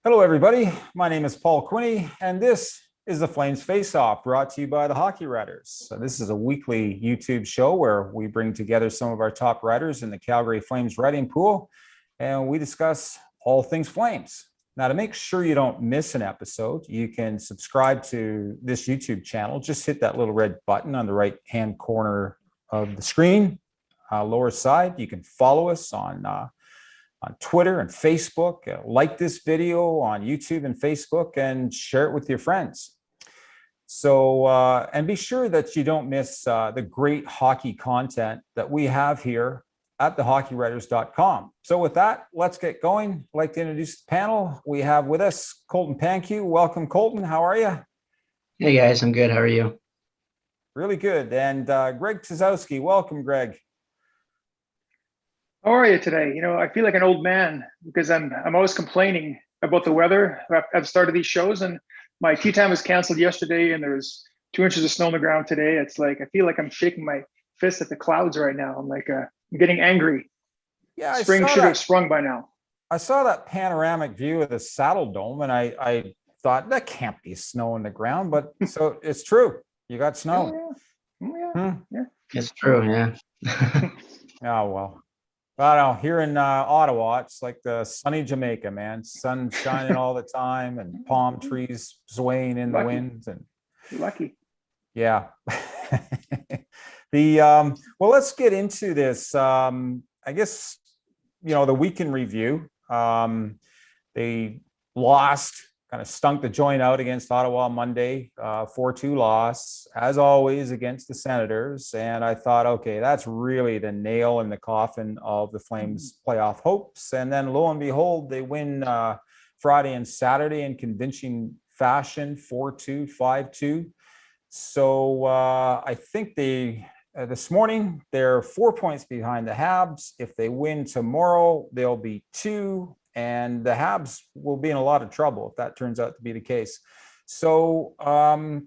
Hello, everybody. My name is Paul Quinney, and this is the Flames Faceoff, brought to you by the Hockey Writers. So this is a weekly YouTube show where we bring together some of our top writers in the Calgary Flames writing pool, and we discuss all things Flames. Now, to make sure you don't miss an episode, you can subscribe to this YouTube channel. Just hit that little red button on the right-hand corner of the screen, lower side. You can follow us on Twitter and Facebook, like this video on YouTube and Facebook, and share it with your friends. So, and be sure that you don't miss the great hockey content that we have here at thehockeywriters.com. So with that, let's get going. I'd like to introduce the panel. We have with us Colton Pankiw. Welcome, Colton. How are you? Hey guys, I'm good. How are you? Really good. And Greg Tysowski. Welcome, Greg. How are you today? I feel like an old man because I'm always complaining about the weather at the start of these shows, and my tea time was canceled yesterday, and there's 2 inches of snow on the ground today. It's like I feel like I'm shaking my fist at the clouds right now. I'm like I'm getting angry. Yeah, spring should have sprung by now. I saw that panoramic view of the Saddle Dome, and I thought that can't be snow on the ground, but so it's true. You got snow. Yeah. It's true. Yeah. Oh well. I don't know. Here in Ottawa, it's like the sunny Jamaica, man. Sun shining all the time, and palm trees swaying in the wind. And lucky. Yeah. Well, let's get into this. I guess the weekend review. They lost, kind of stunk the joint out against Ottawa Monday, 4-2 loss, as always, against the Senators. And I thought, okay, that's really the nail in the coffin of the Flames playoff hopes. And then lo and behold, they win Friday and Saturday in convincing fashion, 4-2, 5-2. So I think this morning, they're 4 points behind the Habs. If they win tomorrow, they'll be 2. And the Habs will be in a lot of trouble if that turns out to be the case. So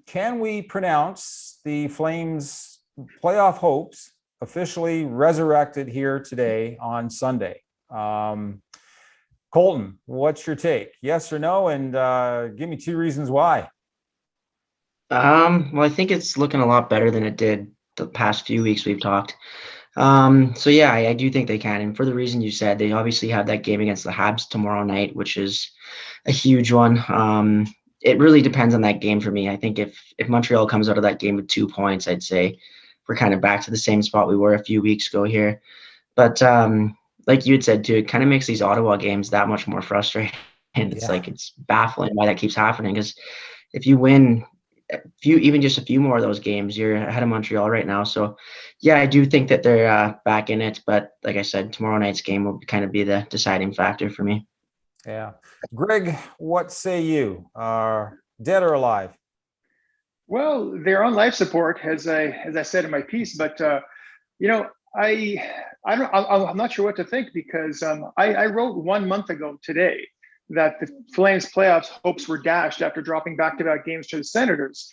can we pronounce the Flames playoff hopes officially resurrected here today on Sunday? Colton, what's your take? Yes or no? And give me 2 reasons why. Well, I think it's looking a lot better than it did the past few weeks we've talked. So yeah, I do think they can. And for the reason you said, they obviously have that game against the Habs tomorrow night, which is a huge one. It really depends on that game for me. I think if Montreal comes out of that game with 2 points, I'd say we're kind of back to the same spot we were a few weeks ago here. But like you had said too, it kind of makes these Ottawa games that much more frustrating. And it's like, it's baffling why that keeps happening. Because if you win even just a few more of those games, you're ahead of Montreal right now. So yeah, I do think that they're back in it, but like I said, tomorrow night's game will kind of be the deciding factor for me. Yeah. Greg, what say you? Dead or alive? Well, they're on life support, as I said in my piece, but I'm not sure what to think because I wrote 1 month ago today that the Flames playoffs hopes were dashed after dropping back-to-back games to the Senators.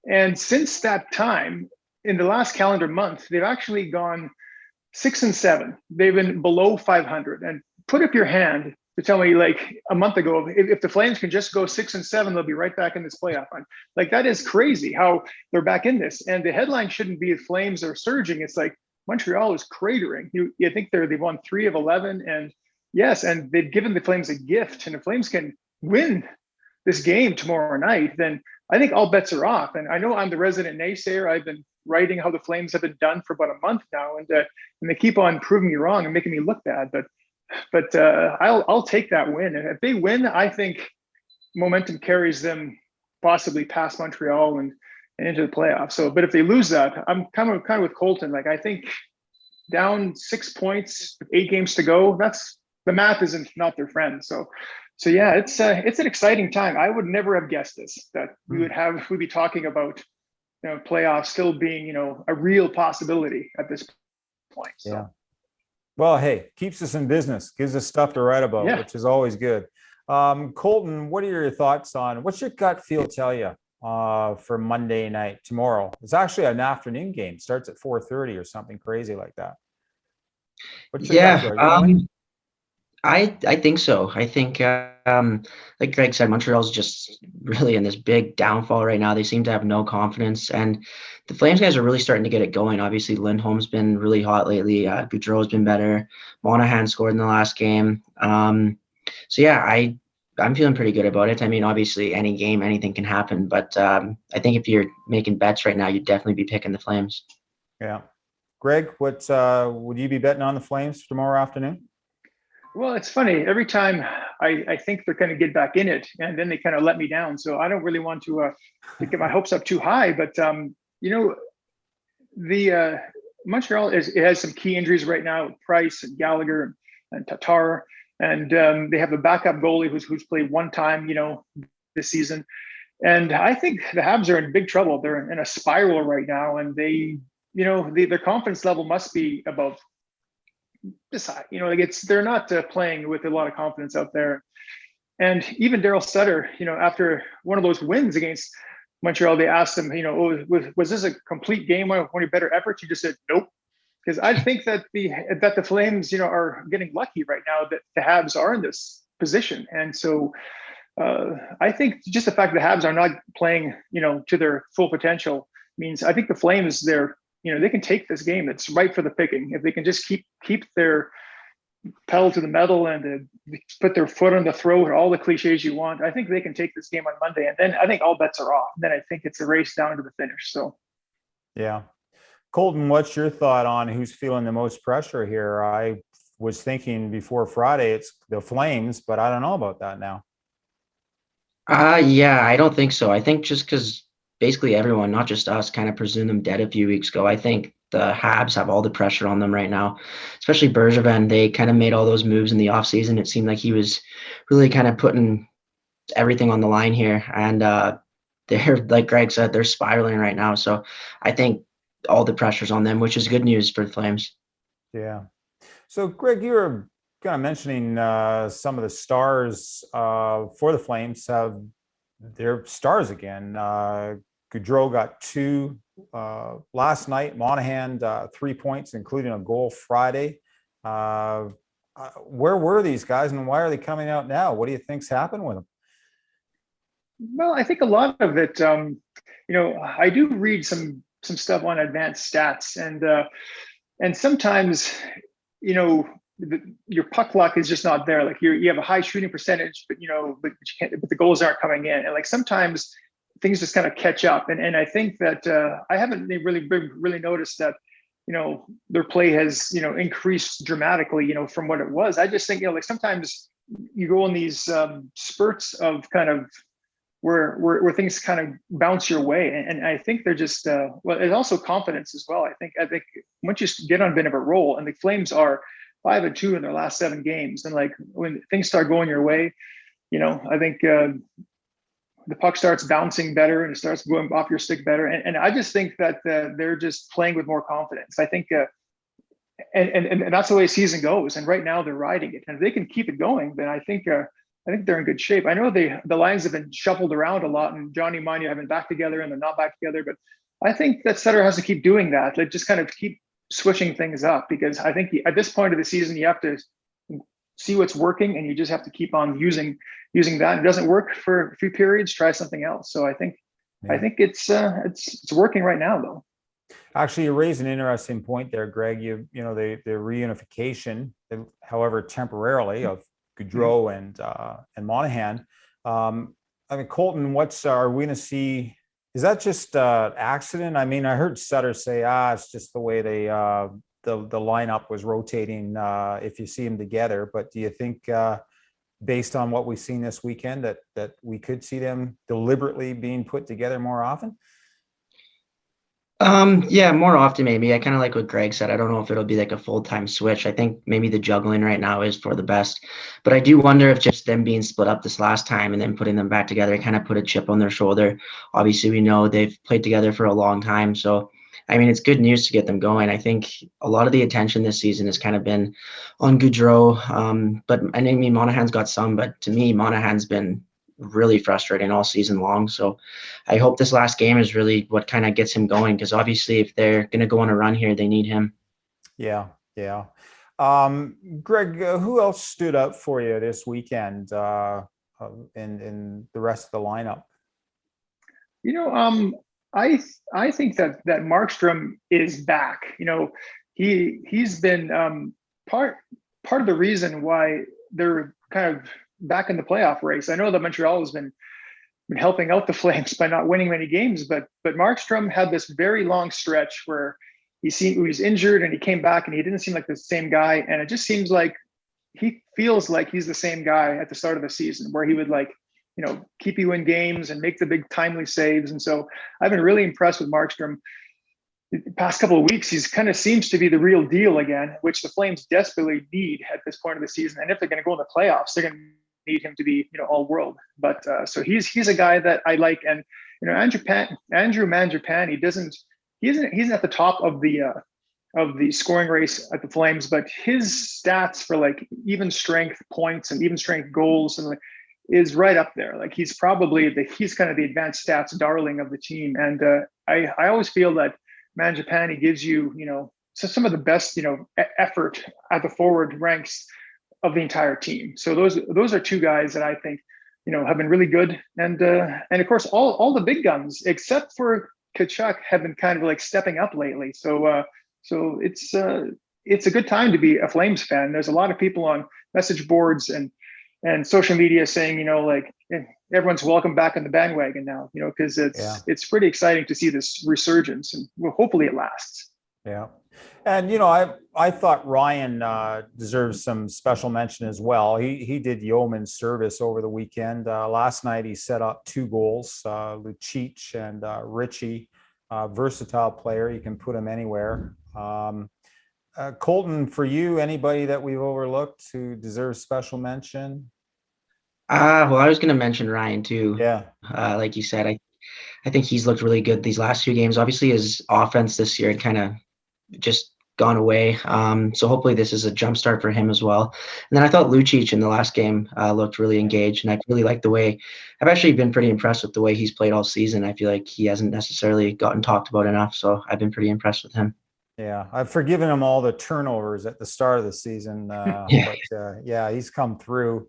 And since that time, in the last calendar month, they've actually gone 6-7. They've been below 500. And put up your hand to tell me, like a month ago, if the Flames can just go 6-7, they'll be right back in this playoff run. Like, that is crazy how they're back in this. And the headline shouldn't be the Flames are surging. It's like Montreal is cratering. You think they've won 3 of 11, and yes, and they've given the Flames a gift, and the Flames can win this game tomorrow night, then I think all bets are off. And I know I'm the resident naysayer. I've been writing how the Flames have been done for about a month now, and they keep on proving me wrong and making me look bad. But I'll take that win. And if they win, I think momentum carries them possibly past Montreal and into the playoffs. So, but if they lose that, I'm kind of with Colton. Like, I think down 6 points, 8 games to go, the math isn't not their friend. So yeah, it's an exciting time. I would never have guessed this, that we'd be talking about playoffs still being a real possibility at this point. So. Yeah. Well, hey, keeps us in business, gives us stuff to write about, which is always good. Colton, what are your thoughts on what's your gut feel tell you for Monday night tomorrow? It's actually an afternoon game, starts at 4:30 or something crazy like that. Yeah. I think so. I think, like Greg said, Montreal's just really in this big downfall right now. They seem to have no confidence, and the Flames guys are really starting to get it going. Obviously, Lindholm's been really hot lately. Gaudreau's been better. Monahan scored in the last game. So yeah, I'm feeling pretty good about it. I mean, obviously, any game, anything can happen, but I think if you're making bets right now, you'd definitely be picking the Flames. Yeah. Greg, what would you be betting on the Flames tomorrow afternoon? Well, it's funny. Every time I think they're going to get back in it, and then they kind of let me down. So I don't really want to get my hopes up too high. But you know, the Montreal it has some key injuries right now: Price and Gallagher and Tatar, and they have a backup goalie who's played one time, this season. And I think the Habs are in big trouble. They're in a spiral right now, and their confidence level must be above this high. They're not playing with a lot of confidence out there. And even Daryl Sutter, after one of those wins against Montreal, they asked him, was this a complete game? One of your better efforts? He just said, nope. Because I think that the Flames, are getting lucky right now that the Habs are in this position. And so I think just the fact that the Habs are not playing, to their full potential means I think the Flames, they can take this game. It's right for the picking. If they can just keep their pedal to the metal and put their foot on the throat, all the cliches you want, I think they can take this game on Monday. And then I think all bets are off. And then I think it's a race down to the finish. So, yeah. Colton, what's your thought on who's feeling the most pressure here? I was thinking before Friday, it's the Flames, but I don't know about that now. Yeah, I don't think so. I think just because basically everyone, not just us, kind of presumed them dead a few weeks ago. I think the Habs have all the pressure on them right now, especially Bergevin. They kind of made all those moves in the offseason. It seemed like he was really kind of putting everything on the line here. And they're, like Greg said, they're spiraling right now. So I think all the pressure's on them, which is good news for the Flames. Yeah. So, Greg, you were kind of mentioning some of the stars for the Flames have their stars again. Gaudreau got 2 last night. Monahan 3 points, including a goal Friday. Where were these guys, and why are they coming out now? What do you think's happened with them? Well, I think a lot of it, I do read some stuff on advanced stats, and sometimes, your puck luck is just not there. Like you have a high shooting percentage, but but the goals aren't coming in, and like sometimes things just kind of catch up. And I think that I haven't really noticed that their play has increased dramatically from what it was. I just think like sometimes you go in these spurts of kind of where things kind of bounce your way, and I think they're just it's also confidence as well. I think once you get on a bit of a roll, and the Flames are 5-2 in their last 7 games, and like when things start going your way, I think the puck starts bouncing better and it starts going off your stick better, and I just think that they're just playing with more confidence. I think and that's the way a season goes, and right now they're riding it, and if they can keep it going, then I think they're in good shape. I know the lines have been shuffled around a lot, and Johnny and Mania have been back together and they're not back together. But I think that Sutter has to keep doing that, like just kind of keep switching things up, because I think at this point of the season, you have to see what's working, and you just have to keep on using that. It doesn't work for a few periods, try something else. So I think it's working right now, though. Actually, you raise an interesting point there, Greg. The reunification, however temporarily, of Gaudreau and Monahan. I mean, Colton, are we going to see? Is that just accident? I mean, I heard Sutter say, it's just the way the lineup was rotating. If you see them together, but do you think, based on what we've seen this weekend, that we could see them deliberately being put together more often? Yeah, more often maybe. I kind of like what Greg said. I don't know if it'll be like a full-time switch. I think maybe the juggling right now is for the best. But I do wonder if just them being split up this last time and then putting them back together kind of put a chip on their shoulder. Obviously, we know they've played together for a long time. So, I mean, it's good news to get them going. I think a lot of the attention this season has kind of been on Gaudreau. But I mean, Monahan's got some, but to me, Monahan's been really frustrating all season long. So I hope this last game is really what kind of gets him going, because obviously if they're going to go on a run here, they need him. Yeah. Greg, who else stood out for you this weekend in the rest of the lineup? I think that Markstrom is back. He's been part of the reason why they're kind of back in the playoff race. I know that Montreal has been helping out the Flames by not winning many games, but Markstrom had this very long stretch where he was injured and he came back and he didn't seem like the same guy. And it just seems like he feels like he's the same guy at the start of the season, where he would keep you in games and make the big timely saves. And so I've been really impressed with Markstrom. The past couple of weeks, he's kind of seems to be the real deal again, which the Flames desperately need at this point of the season. And if they're going to go in the playoffs, they're going to need him to be, all world. But so he's a guy that I like. And Andrew Mangiapane, he isn't at the top of the scoring race at the Flames, but his stats for even strength points and even strength goals and is right up there. He's probably he's kind of the advanced stats darling of the team. And I always feel that Mangiapane gives you, some of the best, effort at the forward ranks of the entire team. So those are two guys that I think, have been really good. And of course, all the big guns, except for Tkachuk, have been kind of stepping up lately. So it's a good time to be a Flames fan. There's a lot of people on message boards and social media saying, everyone's welcome back on the bandwagon now, because it's pretty exciting to see this resurgence, and hopefully it lasts. Yeah. And, I thought Ryan deserves some special mention as well. He did yeoman's service over the weekend. Last night, he set up 2 goals, Lucic and Richie, versatile player. You can put him anywhere. Colton, for you, anybody that we've overlooked who deserves special mention? Well, I was going to mention Ryan too. Yeah. Like you said, I think he's looked really good these last 2 games. Obviously, his offense this year had kind of just gone away. So hopefully this is a jump start for him as well. And then I thought Lucic in the last game looked really engaged, and I really liked the way. I've actually been pretty impressed with the way he's played all season. I feel like he hasn't necessarily gotten talked about enough, so I've been pretty impressed with him. Yeah, I've forgiven him all the turnovers at the start of the season. Yeah. But he's come through.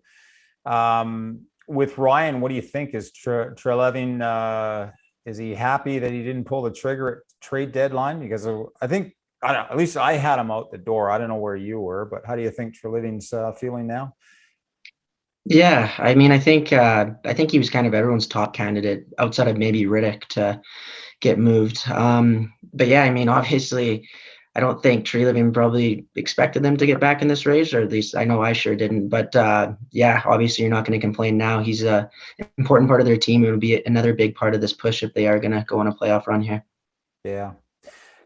With Ryan, what do you think? Is Treleving, is he happy that he didn't pull the trigger at trade deadline? Because I think, at least I had him out the door. I don't know where you were, but how do you think Treleving's feeling now? Yeah, I mean, I think he was kind of everyone's top candidate outside of maybe Riddick to get moved. But yeah, I mean, obviously, I don't think Treliving probably expected them to get back in this race, or at least I know I sure didn't. But yeah, obviously, you're not going to complain now. He's an important part of their team. It would be another big part of this push if they are going to go on a playoff run here. Yeah.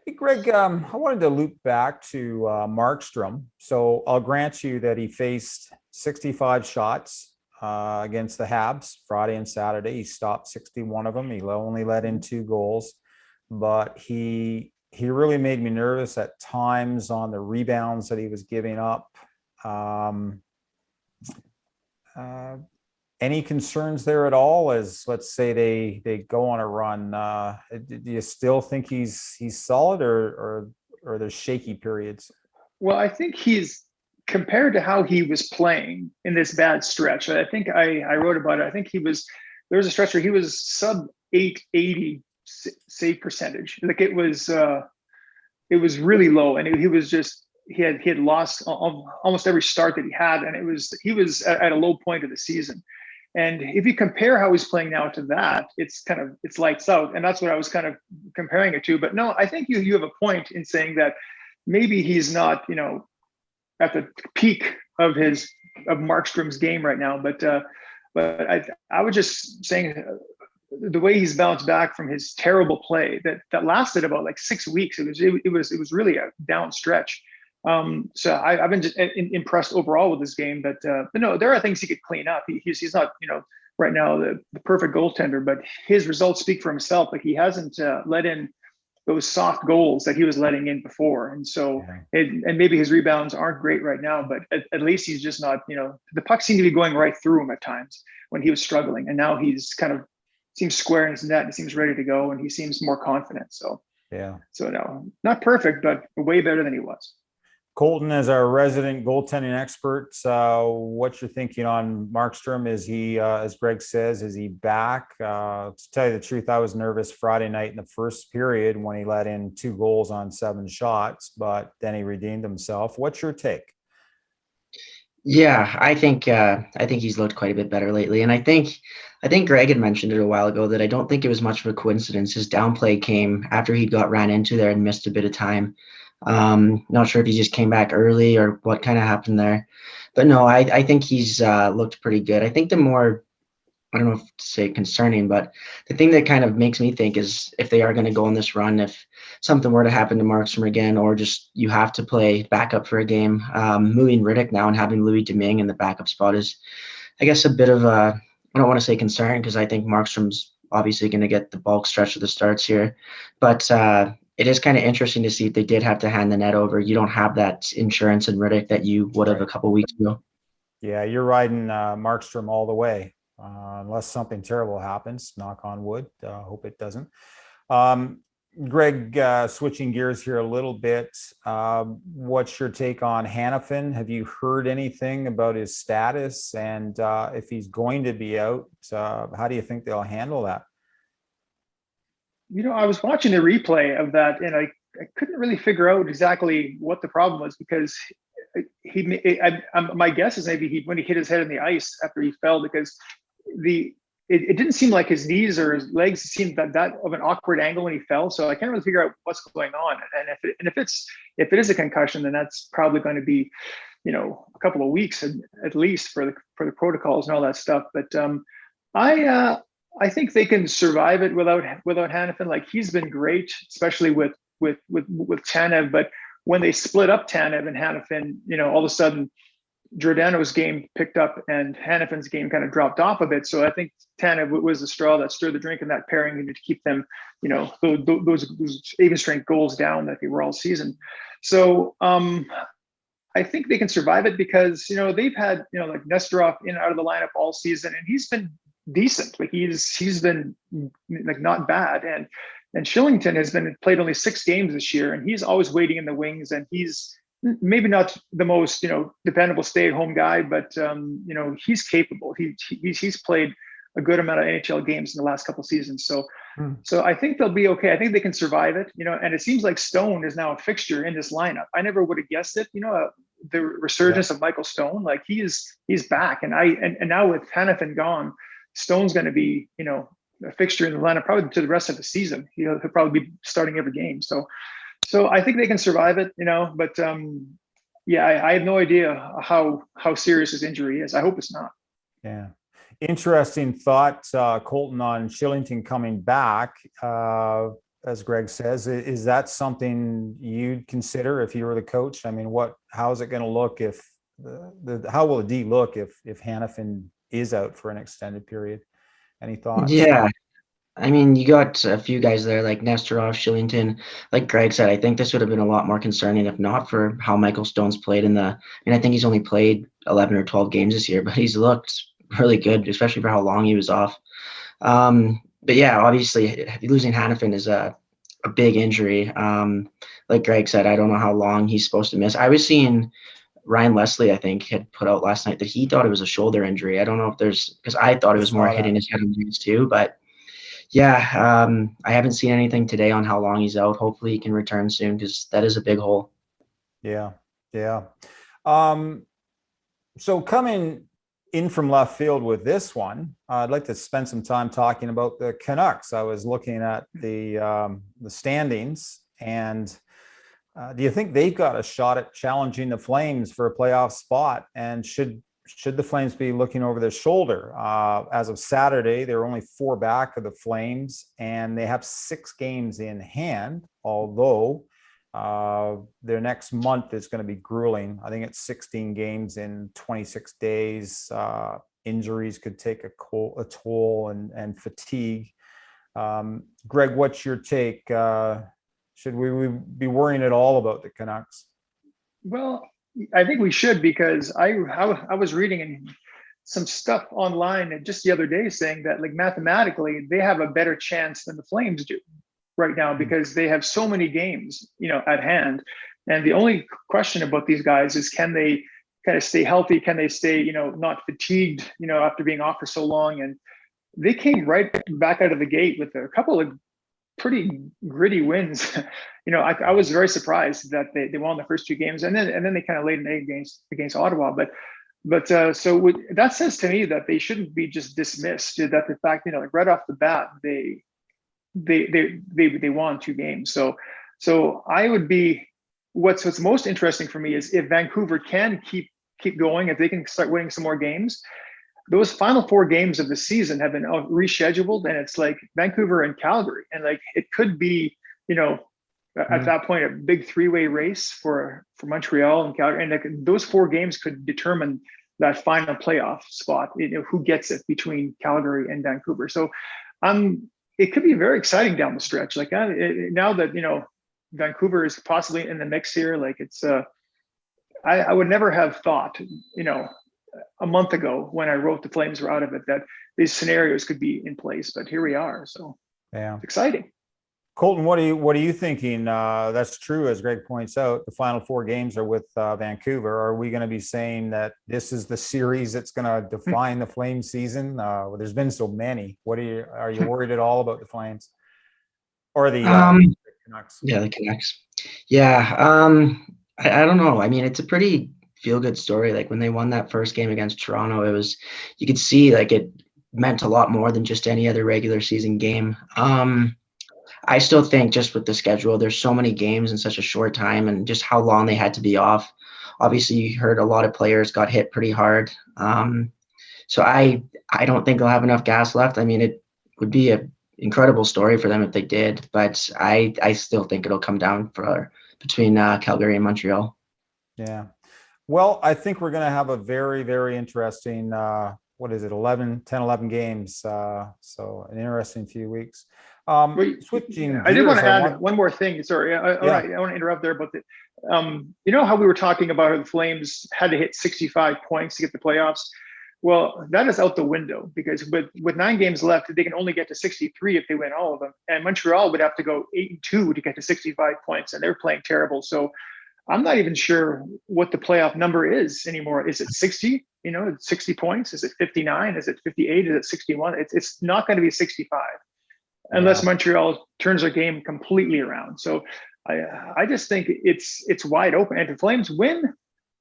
Hey, Greg, I wanted to loop back to Markstrom. So I'll grant you that he faced 65 shots against the Habs Friday and Saturday. He stopped 61 of them. He only let in 2 goals, but he really made me nervous at times on the rebounds that he was giving up. Any concerns there at all as, let's say, they go on a run? Do you still think he's solid, or there's shaky periods? Well, I think he's, compared to how he was playing in this bad stretch, I think I wrote about it. I think there was a stretch where he was sub 880 save percentage. It was really low, and he had lost almost every start that he had, and he was at a low point of the season. And if you compare how he's playing now to that, it's lights out. And that's what I was kind of comparing it to. But no, I think you have a point in saying that maybe he's not, at the peak of Markstrom's game right now. But I was just saying the way he's bounced back from his terrible play that lasted about 6 weeks. It was really a down stretch. So I've been just impressed overall with this game, but no, there are things he could clean up. He's not, right now the perfect goaltender, but his results speak for himself. He hasn't let in those soft goals that he was letting in before. And so, and maybe his rebounds aren't great right now, but at least he's just not, the puck seemed to be going right through him at times when he was struggling. And now he's kind of seems square in his net and seems ready to go. And he seems more confident. So, so no, not perfect, but way better than he was. Colton, as our resident goaltending expert, what's your thinking on Markstrom? Is he, as Greg says, is he back? To tell you the truth, I was nervous Friday night in the first period when he let in 2 goals on 7 shots, but then he redeemed himself. What's your take? Yeah, I think he's looked quite a bit better lately, and I think Greg had mentioned it a while ago that I don't think it was much of a coincidence. His downplay came after he got ran into there and missed a bit of time. Not sure if he just came back early or what kind of happened there, but no, I think he's looked pretty good. I think the more, I don't know if to say concerning, but the thing that kind of makes me think is if they are going to go on this run, if something were to happen to Markstrom again, or just you have to play backup for a game, moving Riddick now and having Louis Domingue in the backup spot is, I guess, a bit of a, I don't want to say concern because I think Markstrom's obviously going to get the bulk stretch of the starts here, but it is kind of interesting to see if they did have to hand the net over. You don't have that insurance in Riddick that you would have a couple weeks ago. Yeah, you're riding Markstrom all the way, unless something terrible happens. Knock on wood. Hope it doesn't. Greg, switching gears here a little bit. What's your take on Hanifin? Have you heard anything about his status? And if he's going to be out, how do you think they'll handle that? I was watching the replay of that, and I couldn't really figure out exactly what the problem was because my guess is maybe when he hit his head in the ice after he fell, because it didn't seem like his knees or his legs seemed that of an awkward angle when he fell. So I can't really figure out what's going on. And if it is a concussion, then that's probably going to be, a couple of weeks at least for the protocols and all that stuff. But I think they can survive it without Hanifin. Like, he's been great, especially with Tanev. But when they split up Tanev and Hanifin, all of a sudden Giordano's game picked up and Hanifin's game kind of dropped off a bit. So I think Tanev was the straw that stirred the drink in that pairing to keep them, those even strength goals down that they were all season. So I think they can survive it because, they've had, like Nesterov in and out of the lineup all season, and he's been decent. Like, he's been like not bad. And Shillington has played only 6 games this year, and he's always waiting in the wings, and he's maybe not the most, dependable stay-at-home guy, but he's capable. He's played a good amount of NHL games in the last couple of seasons. So I think they'll be okay. I think they can survive it, and it seems like Stone is now a fixture in this lineup. I never would have guessed it, the resurgence of Michael Stone. Like, he's back. And now with Hanifin gone, Stone's going to be, a fixture in the lineup probably to the rest of the season. He'll probably be starting every game. So I think they can survive it, but I have no idea how serious his injury is. I hope it's not. Yeah. Interesting thought, Colton, on Shillington coming back. As Greg says, is that something you'd consider if you were the coach? I mean, how is it going to look if how will the D look if Hanifin is out for an extended period? Any thoughts? Yeah. I mean, you got a few guys there like Nesterov, Shillington. Like Greg said, I think this would have been a lot more concerning if not for how Michael Stone's played I think he's only played 11 or 12 games this year, but he's looked really good, especially for how long he was off. But yeah, obviously losing Hanifin is a big injury. Like Greg said, I don't know how long he's supposed to miss. I was seeing Ryan Leslie, I think, had put out last night that he thought it was a shoulder injury. I don't know if because I thought it was more hitting his head and knees too, but yeah, I haven't seen anything today on how long he's out. Hopefully he can return soon because that is a big hole. Yeah. So coming in from left field with this one, I'd like to spend some time talking about the Canucks. I was looking at the standings, and do you think they've got a shot at challenging the Flames for a playoff spot? And should the Flames be looking over their shoulder? As of Saturday, they're only 4 back of the Flames, and they have 6 games in hand, although their next month is going to be grueling. I think it's 16 games in 26 days. Injuries could take a toll and fatigue. Greg, what's your take? Should we be worrying at all about the Canucks? Well, I think we should, because I was reading some stuff online just the other day saying that, like, mathematically they have a better chance than the Flames do right now because they have so many games, at hand And the only question about these guys is, can they kind of stay healthy? Can they stay, not fatigued, after being off for so long? And they came right back out of the gate with a couple of pretty gritty wins. I was very surprised that they won the first 2 games, and then they kind of laid an egg against Ottawa. So that says to me that they shouldn't be just dismissed. That the fact, like right off the bat, they won 2 games. So I would be, what's most interesting for me is if Vancouver can keep going, if they can start winning some more games. Those final 4 games of the season have been rescheduled, and it's like Vancouver and Calgary, and like it could be, at that point, a big 3-way race for Montreal and Calgary, and like those 4 games could determine that final playoff spot. Who gets it between Calgary and Vancouver. So, it could be very exciting down the stretch. Like now that Vancouver is possibly in the mix here, like it's I would never have thought, a month ago when I wrote the Flames were out of it, that these scenarios could be in place, but here we are. So yeah, it's exciting. Colton, what are you thinking? That's true, as Greg points out. The final 4 games are with Vancouver. Are we going to be saying that this is the series that's going to define the Flames season? There's been so many. Are you worried at all about the Flames or the Canucks? Yeah, the Canucks. Yeah, I don't know. I mean, it's a pretty feel-good story. Like when they won that first game against Toronto, you could see like it meant a lot more than just any other regular season game. I still think just with the schedule, there's so many games in such a short time, and just how long they had to be off. Obviously, you heard a lot of players got hit pretty hard. So I don't think they'll have enough gas left. I mean, it would be an incredible story for them if they did, but I still think it'll come down between Calgary and Montreal. Yeah. Well, I think we're going to have a very, very interesting, 11 games. So an interesting few weeks. Switching gears, I did want to add one more thing. Sorry, I want to interrupt there, but how we were talking about how the Flames had to hit 65 points to get the playoffs. Well, that is out the window, because with 9 games left, they can only get to 63 if they win all of them. And Montreal would have to go 8-2 to get to 65 points, and they're playing terrible. So I'm not even sure what the playoff number is anymore. Is it 60? 60 points? Is it 59? Is it 58? Is it 61? It's not going to be 65 unless Montreal turns their game completely around. So I just think it's wide open. And if the Flames win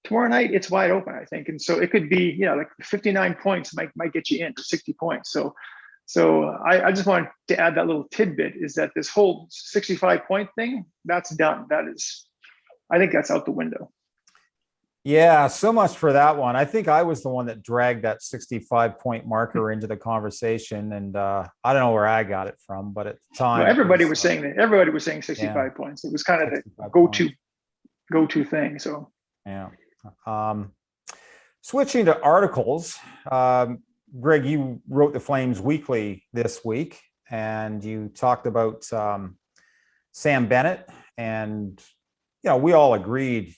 tomorrow night, it's wide open, I think. And so it could be, like 59 points might get you in to 60 points. So I just wanted to add that little tidbit, is that this whole 65 point thing, that's done. I think that's out the window. Yeah, so much for that one. I think I was the one that dragged that 65-point marker into the conversation, and I don't know where I got it from, but at the time, everybody was saying that. Everybody was saying 65 points. It was kind of the go-to thing. So yeah. Switching to articles, Greg, you wrote the Flames Weekly this week, and you talked about Sam Bennett, and we all agreed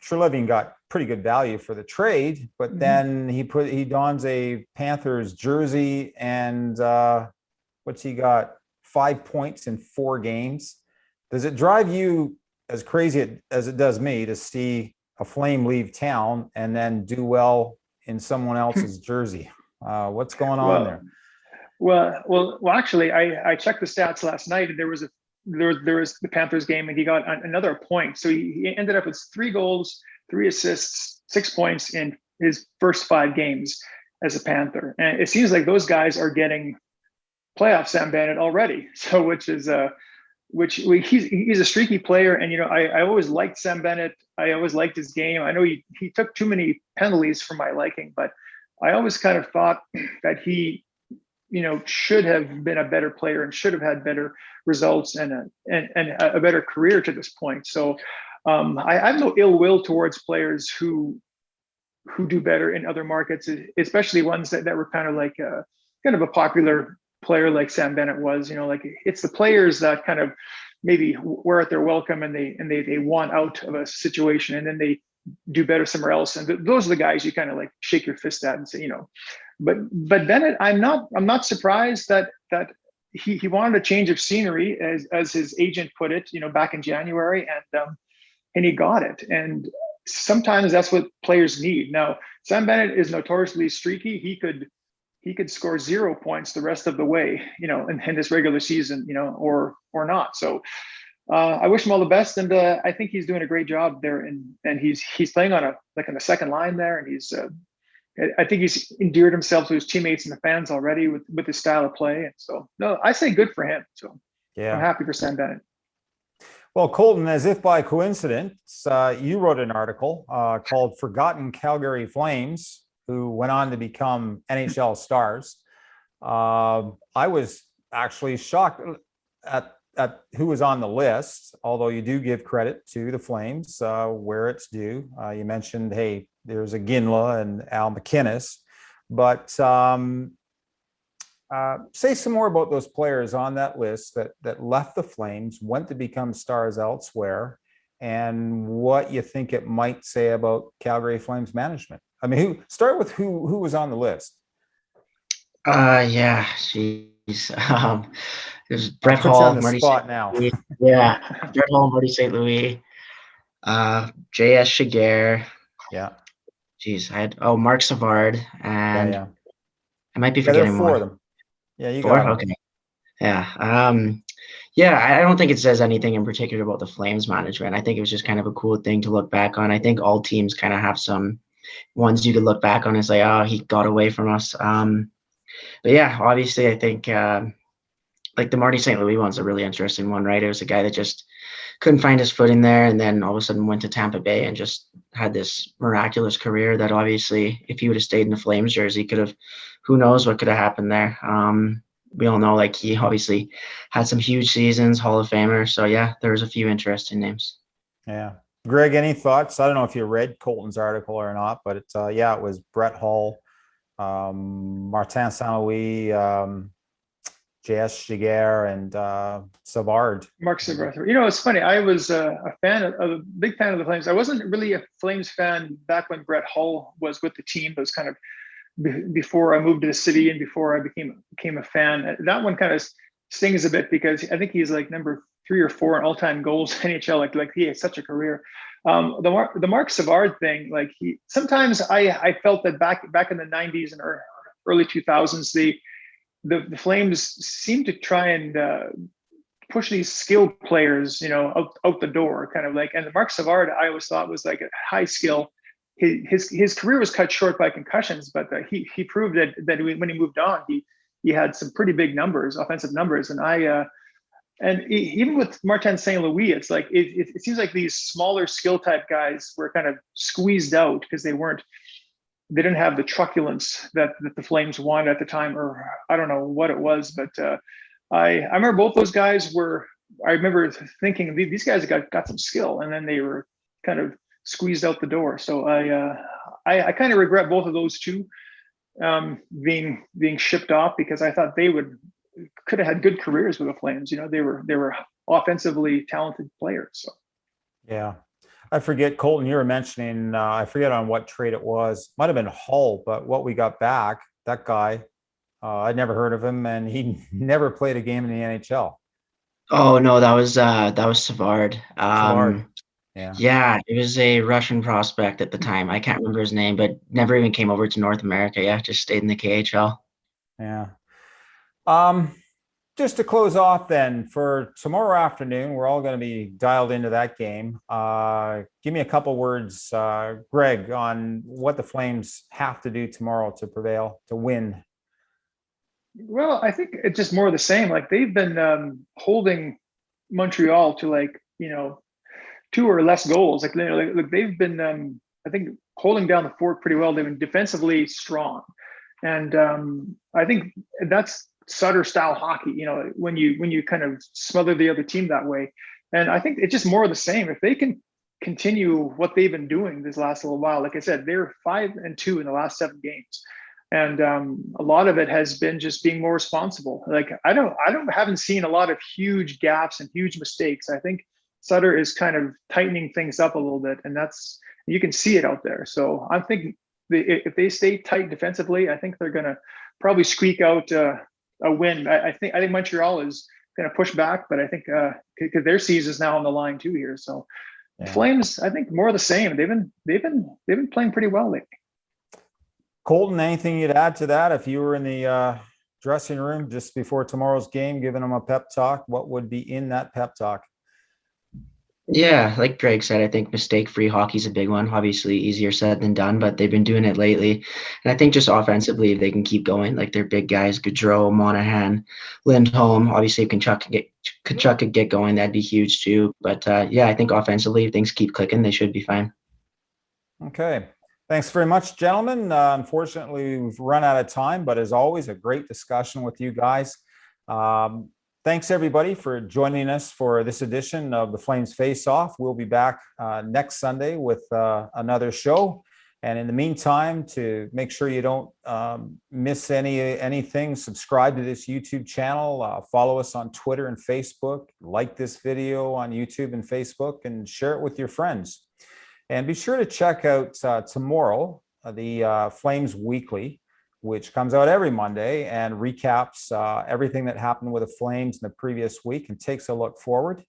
Treliving got pretty good value for the trade, but then he dons a Panthers jersey, and what's he got? 5 points in 4 games. Does it drive you as crazy as it does me to see a Flame leave town and then do well in someone else's jersey? What's going on there? Well, actually, I checked the stats last night, and there was the Panthers game, and he got another point. So he ended up with 3 goals, 3 assists, 6 points in his first 5 games as a Panther. And it seems like those guys are getting playoff Sam Bennett already. So he's a streaky player. And, I always liked Sam Bennett. I always liked his game. I know he took too many penalties for my liking, but I always kind of thought that he, should have been a better player and should have had better results and a better career to this point. So I have no ill will towards players who do better in other markets, especially ones that were kind of like kind of a popular player like Sam Bennett was. Like it's the players that kind of maybe were at their welcome, and they want out of a situation, and then they do better somewhere else. And those are the guys you kind of like shake your fist at and say, but Bennett, I'm not surprised that he wanted a change of scenery, as his agent put it, back in January. and he got it. And sometimes that's what players need. Now, Sam Bennett is notoriously streaky. He could score 0 points the rest of the way, in this regular season, or not. So I wish him all the best, and I think he's doing a great job there. And he's playing on the second line there, and I think he's endeared himself to his teammates and the fans already with his style of play. And so, no, I say good for him. So Yeah. I'm happy for Sam Bennett. Well, Colton, as if by coincidence, you wrote an article called "Forgotten Calgary Flames," who went on to become NHL stars. I was actually shocked at who was on the list, although you do give credit to the Flames where it's due. You mentioned, hey, there's a Ginla and Al McInnes, but say some more about those players on that list that left the Flames, went to become stars elsewhere, and what you think it might say about Calgary Flames management. I mean, start with who was on the list. Yeah, jeez. There's Brett Put you Hall, on the Marty spot St. now. Louis. Yeah, Brett Hall, Marty St. Louis, J.S. Shiger. Yeah. Jeez, Mark Savard, and Yeah. I might be Yeah, there forgetting are four one. of them. Yeah, you Four? got them. Okay. Yeah. Yeah, I don't think it says anything in particular about the Flames management. I think it was just kind of a cool thing to look back on. I think all teams kind of have some ones you could look back on and say, oh, he got away from us. But yeah, obviously, I think like the Marty St. Louis one's a really interesting one, right? It was a guy that just couldn't find his footing there, and then all of a sudden went to Tampa Bay and just had this miraculous career that obviously, if he would have stayed in the Flames jersey, who knows what could have happened there. We all know, like, he obviously had some huge seasons, Hall of Famer. So yeah, there's a few interesting names. Yeah. Greg, any thoughts? I don't know if you read Colton's article or not, but it was Brett Hall, Martin St. Louis, J.S. Shiger, and Savard. Mark Savard. It's funny. I was a big fan of the Flames. I wasn't really a Flames fan back when Brett Hall was with the team. It was kind of before I moved to the city and before I became a fan. That one kind of stings a bit because I think he's like number 3 or 4 in all-time goals in NHL. Like he had such a career. The Mark Savard thing, like sometimes I felt that back in the 90s and early 2000s, the Flames seemed to try and push these skilled players, out the door, kind of like. And the Mark Savard, I always thought was like a high skill. His career was cut short by concussions, but he proved that when he moved on, he had some pretty big numbers, offensive numbers. And even with Martin St. Louis, it's like it seems like these smaller skill type guys were kind of squeezed out because they didn't have the truculence that the Flames wanted at the time, or I don't know what it was, but I remember both those guys were. I remember thinking these guys got some skill, and then they were kind of squeezed out the door. So I kind of regret both of those two being shipped off, because I thought they could have had good careers with the Flames. They were offensively talented players. So Yeah. I forget, Colton, you were mentioning, I forget on what trade it was. Might have been Hull, but what we got back, that guy, I'd never heard of him, and he never played a game in the NHL. Oh no, that was Savard. Savard. Yeah, it was a Russian prospect at the time. I can't remember his name, but never even came over to North America. Yeah, just stayed in the KHL. Yeah. Just to close off then, for tomorrow afternoon, we're all going to be dialed into that game. Give me a couple words, Greg, on what the Flames have to do tomorrow to prevail, to win. Well, I think it's just more of the same. Like they've been holding Montreal to 2 or less goals. Like they've been, I think, holding down the fort pretty well. They've been defensively strong, and I think that's Sutter style hockey. When you kind of smother the other team that way. And I think it's just more of the same. If they can continue what they've been doing this last little while, like I said, they're 5-2 in the last 7 games. And a lot of it has been just being more responsible. Like I haven't seen a lot of huge gaps and huge mistakes. I think Sutter is kind of tightening things up a little bit, and you can see it out there. So I'm thinking if they stay tight defensively, I think they're going to probably squeak out a win. I think Montreal is going to push back, but I think because their season is now on the line too here. So Yeah. Flames, I think more of the same. They've been playing pretty well lately. Colton, anything you'd add to that? If you were in the dressing room just before tomorrow's game, giving them a pep talk, what would be in that pep talk? Yeah, like Greg said, I think mistake-free hockey's a big one. Obviously, easier said than done, but they've been doing it lately. And I think just offensively, if they can keep going, like they're big guys, Gaudreau, Monahan, Lindholm. Obviously, if Kachuk could get going, that'd be huge too. But yeah, I think offensively, if things keep clicking, they should be fine. Okay. Thanks very much, gentlemen. Unfortunately, we've run out of time, but as always, a great discussion with you guys. Thanks, everybody, for joining us for this edition of the Flames Face-Off. We'll be back next Sunday with another show. And in the meantime, to make sure you don't miss anything, subscribe to this YouTube channel, follow us on Twitter and Facebook, like this video on YouTube and Facebook, and share it with your friends. And be sure to check out tomorrow, the Flames Weekly, which comes out every Monday and recaps everything that happened with the Flames in the previous week and takes a look forward.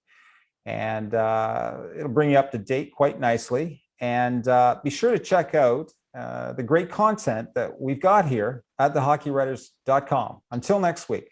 And it'll bring you up to date quite nicely. And be sure to check out the great content that we've got here at thehockeywriters.com. Until next week.